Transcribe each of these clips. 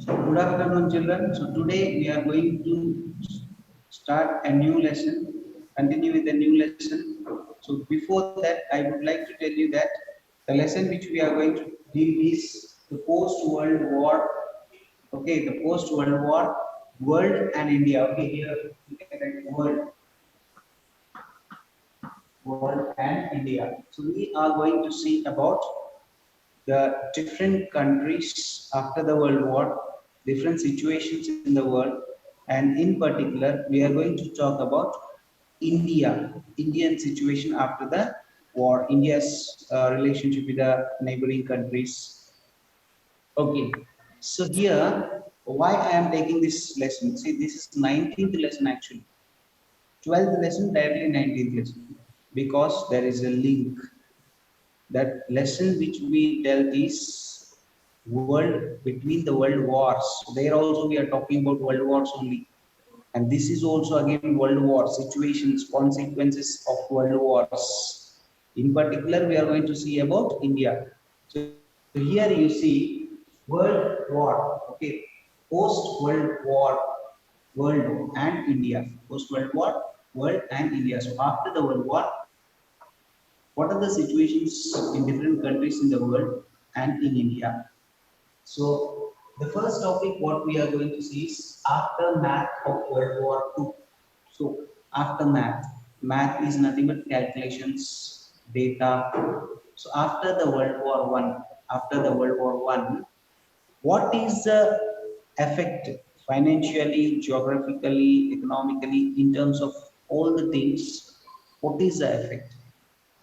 So good afternoon, children. So today we are going to start a new lesson, continue with a new lesson. So before that, I would like to tell you that the lesson which we are going to deal is the post-World War. Okay, the post-World War, world and India. Okay, here you can write world and India. So we are going to see about the different countries after the World War, different situations in the world, and in particular, we are going to talk about Indian situation after the war, India's relationship with the neighboring countries. Okay, so here, why I am taking this lesson? See, this is 19th lesson actually. 12th lesson, directly 19th lesson, because there is a link. That lesson which we dealt is world between the world wars. There also we are talking about world wars only, and this is also again world war situations, consequences of world wars. In particular, we are going to see about India. So here you see world war. Okay, post world war, world and India. Post world war, world and India. So after the world war, what are the situations in different countries in the world and in India? So the first topic what we are going to see is aftermath of World War II. So aftermath, math is nothing but calculations, data. So after the World War One, after the World War One, what is the effect financially, geographically, economically, in terms of all the things? What is the effect?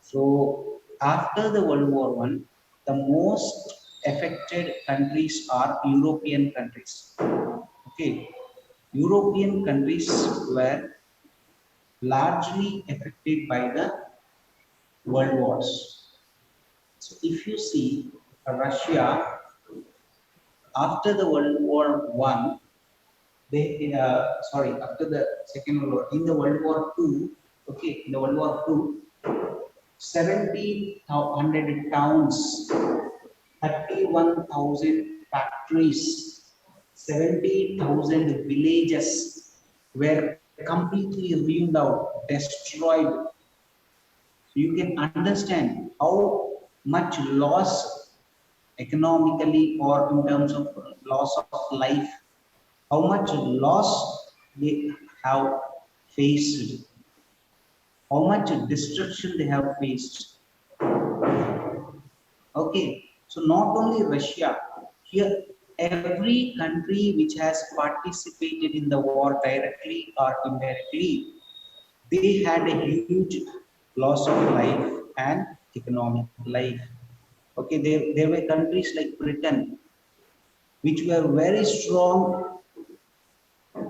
So after the World War One, the most affected countries are European countries. Okay, European countries were largely affected by the world wars. So if you see Russia after the World War One, they sorry after the Second World War, in the World War Two, okay, in the World War Two, 1,700 towns, 31,000 factories, 70,000 villages were completely ruined out, destroyed. So you can understand how much loss economically or in terms of loss of life, how much loss they have faced, how much destruction they have faced. Okay, so not only Russia, here every country which has participated in the war directly or indirectly, they had a huge loss of life and economic life. Okay, there were countries like Britain which were very strong,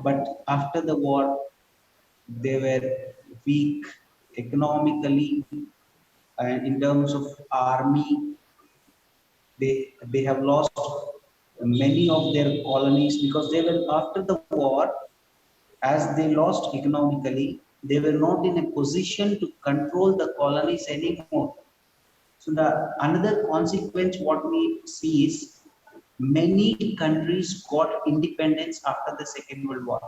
but after the war they were weak economically and in terms of army they have lost many of their colonies because they were after the war, as they lost economically, they were not in a position to control the colonies anymore. So the another consequence what we see is many countries got independence after the Second World War.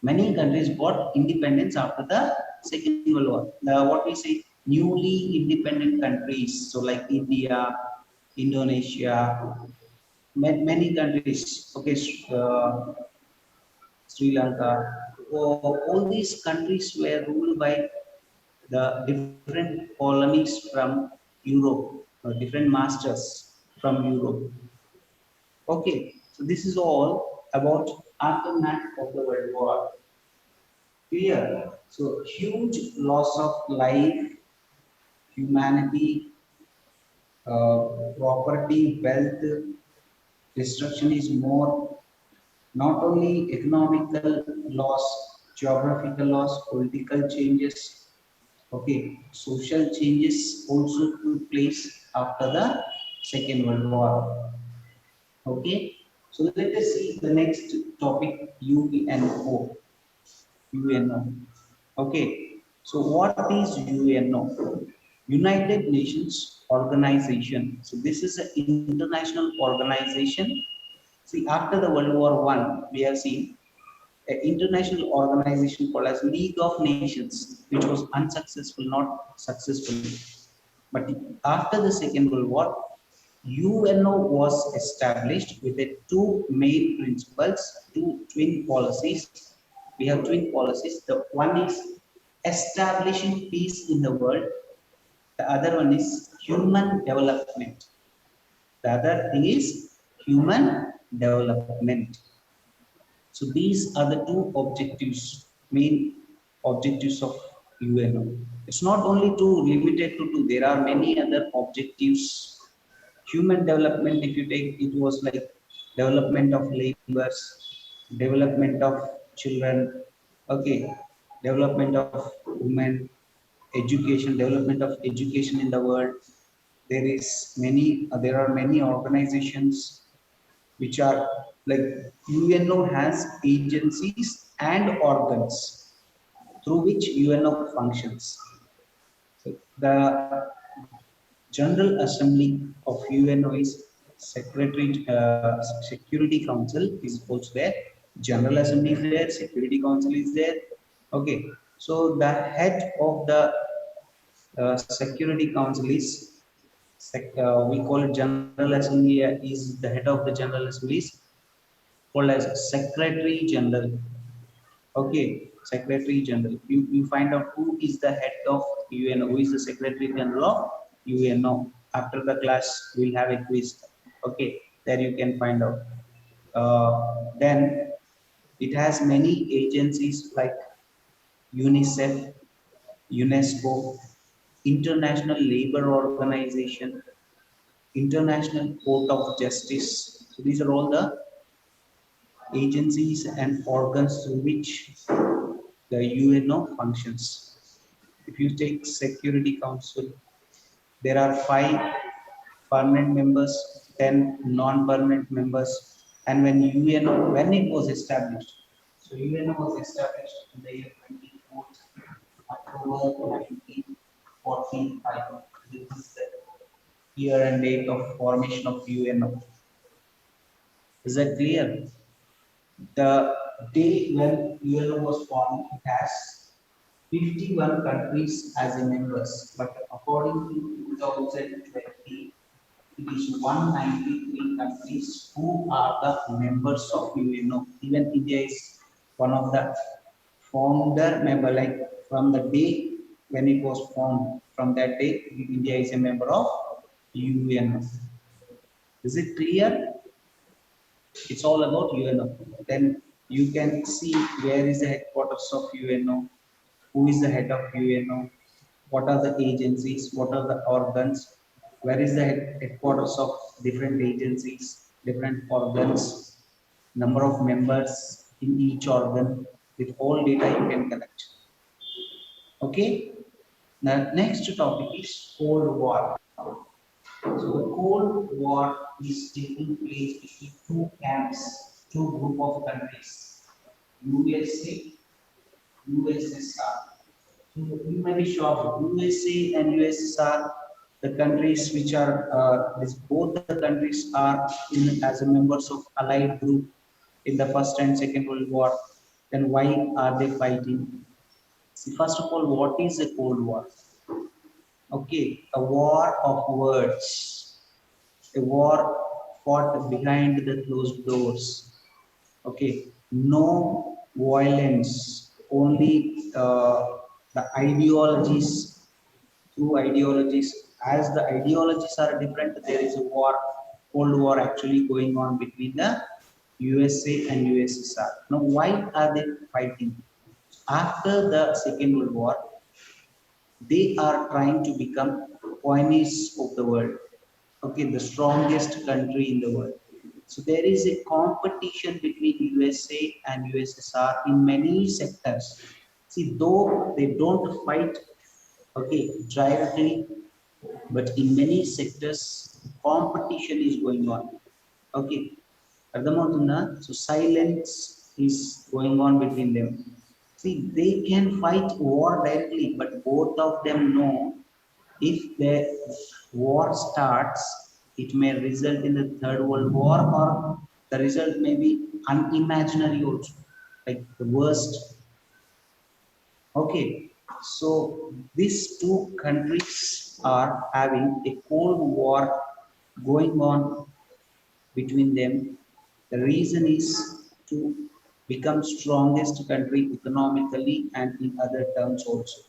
Many countries got independence after the Second World War. What we say, newly independent countries, so like India, Indonesia, many countries, okay, Sri Lanka, all these countries were ruled by the different colonies from Europe, different masters from Europe. Okay, so this is all about aftermath of the World War. Clear. So huge loss of life, humanity, property, wealth, destruction is more. Not only economical loss, geographical loss, political changes, okay, social changes also took place after the Second World War. Okay, so let us see the next topic, UNO. UNO. Okay, so what is UNO? United Nations Organization. So this is an international organization See, after the World War One, we have seen an international organization called as League of Nations, which was unsuccessful, not successful. But after the Second World War, UNO was established with the two main principles, two twin policies. We have twin policies. The one is establishing peace in the world. The other one is human development. The other thing is human development. So these are the two objectives, main objectives of UNO. It's not only two limited to two. There are many other objectives. Human development, if you take, it was like development of laborers, development of children, okay, development of women, education, development of education in the world. There are many organizations which are like UNO has agencies and organs through which UNO functions. So the General Assembly of UNO is Security Council is also there. General Assembly is there. Security Council is there. Okay, so the head of the Security Council is we call it General Assembly is the head of the General Assembly is called as Secretary General. Okay, Secretary General. You find out who is the head of UNO, who is the Secretary General of UNO. After the class, we'll have a quiz. Okay, there you can find out. Then it has many agencies like UNICEF, UNESCO, International Labour Organization, International Court of Justice. So these are all the agencies and organs through which the UNO functions. If you take Security Council, there are 5 permanent members, 10 non-permanent members, and when UNO, when it was established, so UNO was established in the year 24th October 1945. This is the year and date of formation of UNO. Is that clear? The day when UNO was formed, it has 51 countries as a members, but according to 2020, it is 193 countries who are the members of UNO. Even India is one of the founder member, like from the day when it was formed, from that day, India is a member of UNO. Is it clear? It's all about UNO. Then you can see where is the headquarters of UNO, who is the head of UNO, what are the agencies, what are the organs, where is the headquarters of different agencies, different organs, number of members in each organ, with all data you can collect. Okay. The next topic is Cold War. So the Cold War is taking place between two camps, two group of countries, USA, USSR. So you may be shocked. USA and USSR, the countries which are both the countries are as a members of Allied group in the First and Second World War. Then why are they fighting? See, first of all, what is a Cold War? Okay, a war of words, a war fought behind the closed doors. Okay, no violence, only the ideologies, through ideologies. As the ideologies are different, there is a war, Cold War actually going on between the USA and USSR. Now, why are they fighting? After the Second World War, they are trying to become pioneers of the world. Okay, the strongest country in the world. So there is a competition between USA and USSR in many sectors. See, though they don't fight, okay, directly, but in many sectors competition is going on. Okay, అర్థమవుతుందా? So silence is going on between them. See, they can fight war directly, but both of them know if the war starts, it may result in the Third World War or the result may be unimaginary also, like the worst. Okay, so these two countries are having a cold war going on between them. The reason is to become strongest country economically and in other terms also.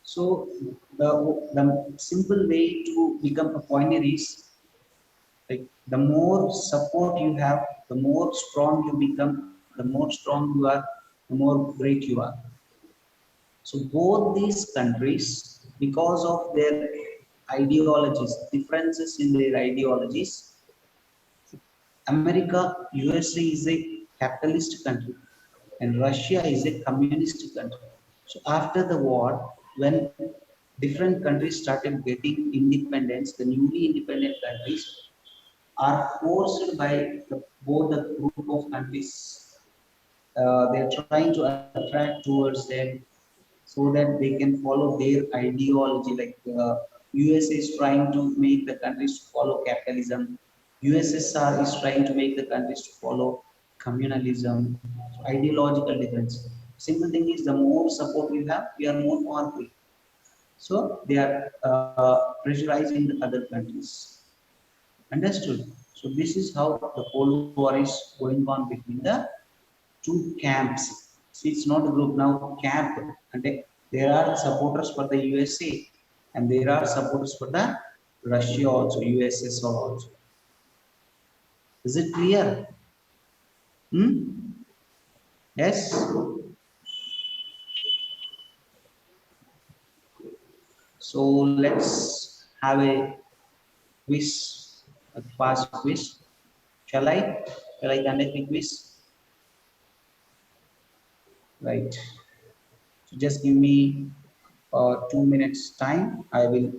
So the simple way to become a pioneer is like the more support you have, the more strong you become, the more strong you are, the more great you are. So both these countries, because of their ideologies, differences in their ideologies, America, USA is a capitalist country and Russia is a communist country. So after the war, when different countries started getting independence, the newly independent countries are forced by both the group of countries. They're trying to attract towards them so that they can follow their ideology. Like USA is trying to make the countries to follow capitalism. USSR is trying to make the countries to follow communalism. So ideological difference. Simple thing is the more support we have, we are more powerful. So they are pressurizing the other countries. Understood? So this is how the Cold War is going on between the two camps. See, it's not a group now, camp. And there are supporters for the USA and there are supporters for the Russia also, USSR also. Is it clear? Hmm? Yes? So let's have a quiz, a fast quiz. Shall I? Shall I conduct a quiz? Right. So just give me 2 minutes time. I will